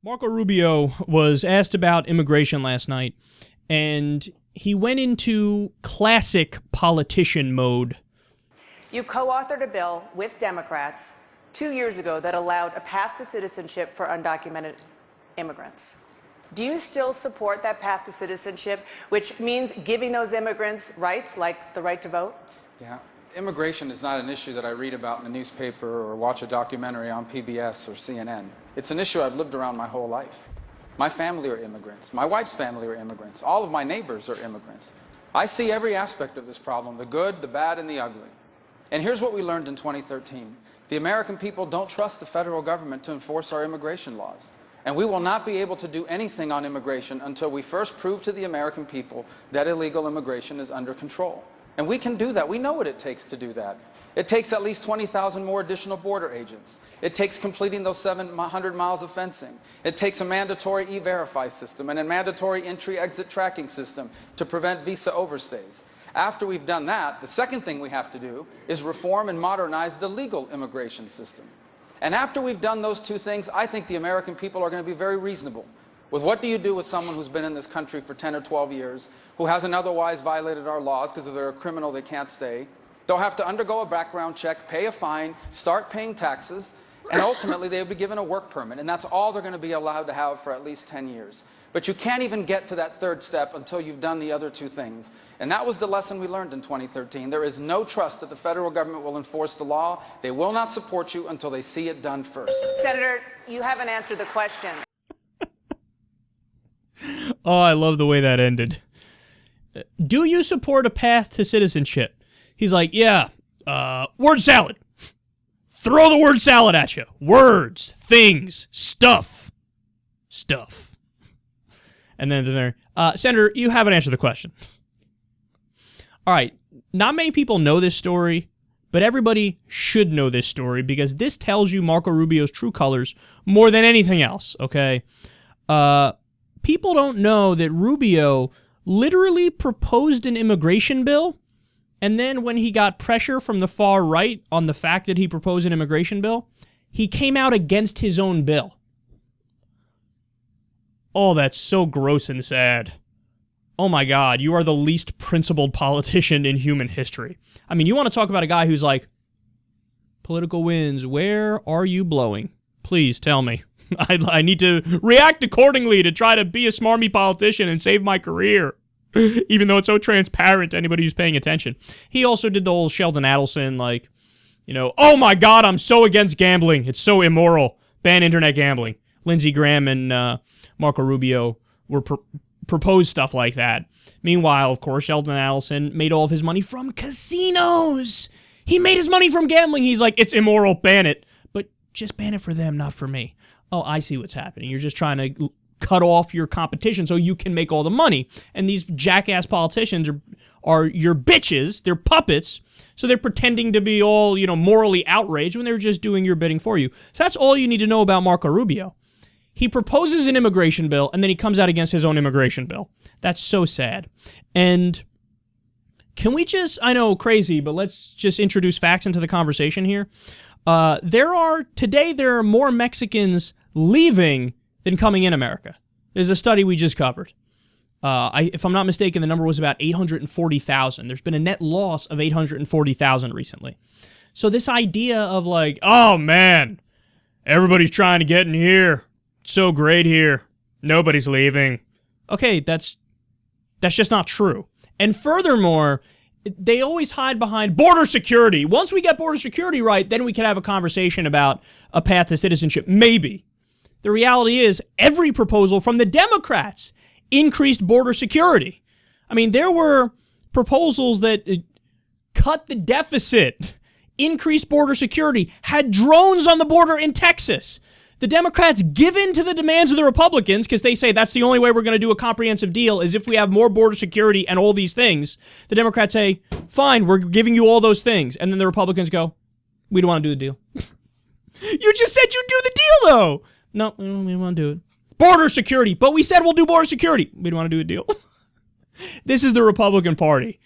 Marco Rubio was asked about immigration last night, and he went into classic politician mode. You co-authored a bill with Democrats 2 years ago that allowed a path to citizenship for undocumented immigrants. Do you still support that path to citizenship, which means giving those immigrants rights like the right to vote? Yeah. Immigration is not an issue that I read about in the newspaper or watch a documentary on PBS or CNN. It's an issue I've lived around my whole life. My family are immigrants. My wife's family are immigrants. All of my neighbors are immigrants. I see every aspect of this problem, the good, the bad, and the ugly. And here's what we learned in 2013. The American people don't trust the federal government to enforce our immigration laws. And we will not be able to do anything on immigration until we first prove to the American people that illegal immigration is under control. And we can do that. We know what it takes to do that. It takes at least 20,000 more additional border agents. It takes completing those 700 miles of fencing. It takes a mandatory E-Verify system and a mandatory entry-exit tracking system to prevent visa overstays. After we've done that, the second thing we have to do is reform and modernize the legal immigration system. And after we've done those two things, I think the American people are going to be very reasonable with what do you do with someone who's been in this country for 10 or 12 years, who hasn't otherwise violated our laws because if they're a criminal they can't stay. They'll have to undergo a background check, pay a fine, start paying taxes, and ultimately they'll be given a work permit. And that's all they're going to be allowed to have for at least 10 years. But you can't even get to that third step until you've done the other two things. And that was the lesson we learned in 2013. There is no trust that the federal government will enforce the law. They will not support you until they see it done first. Senator, you haven't answered the question. Oh, I love the way that ended. Do you support a path to citizenship? He's like, yeah, word salad. Throw the word salad at you. Words, things, stuff. Stuff. And then there, Senator, you haven't answered the question. All right, not many people know this story, but everybody should know this story because this tells you Marco Rubio's true colors more than anything else, okay? People don't know that Rubio literally proposed an immigration bill, and then when he got pressure from the far right on the fact that he proposed an immigration bill, he came out against his own bill. Oh, that's so gross and sad. Oh my God, you are the least principled politician in human history. I mean, you want to talk about a guy who's like, political winds, where are you blowing? Please tell me. I need to react accordingly to try to be a smarmy politician and save my career, even though it's so transparent to anybody who's paying attention. He also did the whole Sheldon Adelson, like, you know, oh my God, I'm so against gambling. It's so immoral. Ban internet gambling. Lindsey Graham and Marco Rubio were proposed stuff like that. Meanwhile, of course, Sheldon Adelson made all of his money from casinos. He made his money from gambling. He's like, it's immoral, ban it. But just ban it for them, not for me. Oh, I see what's happening. You're just trying to cut off your competition so you can make all the money. And these jackass politicians are your bitches. They're puppets. So they're pretending to be all, you know, morally outraged when they're just doing your bidding for you. So that's all you need to know about Marco Rubio. He proposes an immigration bill, and then he comes out against his own immigration bill. That's so sad. And can we just, I know, crazy, but let's just introduce facts into the conversation here. Today there are more Mexicans leaving than coming in America. There's a study we just covered. If I'm not mistaken, the number was about 840,000. There's been a net loss of 840,000 recently. So this idea of like, oh man, everybody's trying to get in here. It's so great here. Nobody's leaving. Okay, that's just not true. And furthermore, they always hide behind border security. Once we get border security right, then we can have a conversation about a path to citizenship. Maybe. The reality is, every proposal from the Democrats increased border security. I mean, there were proposals that cut the deficit, increased border security, had drones on the border in Texas. The Democrats give in to the demands of the Republicans because they say that's the only way we're going to do a comprehensive deal is if we have more border security and all these things. The Democrats say, fine, we're giving you all those things. And then the Republicans go, we don't want to do the deal. You just said you'd do the deal, though. No, we don't want to do it. Border security. But we said we'll do border security. We don't want to do a deal. This is the Republican Party.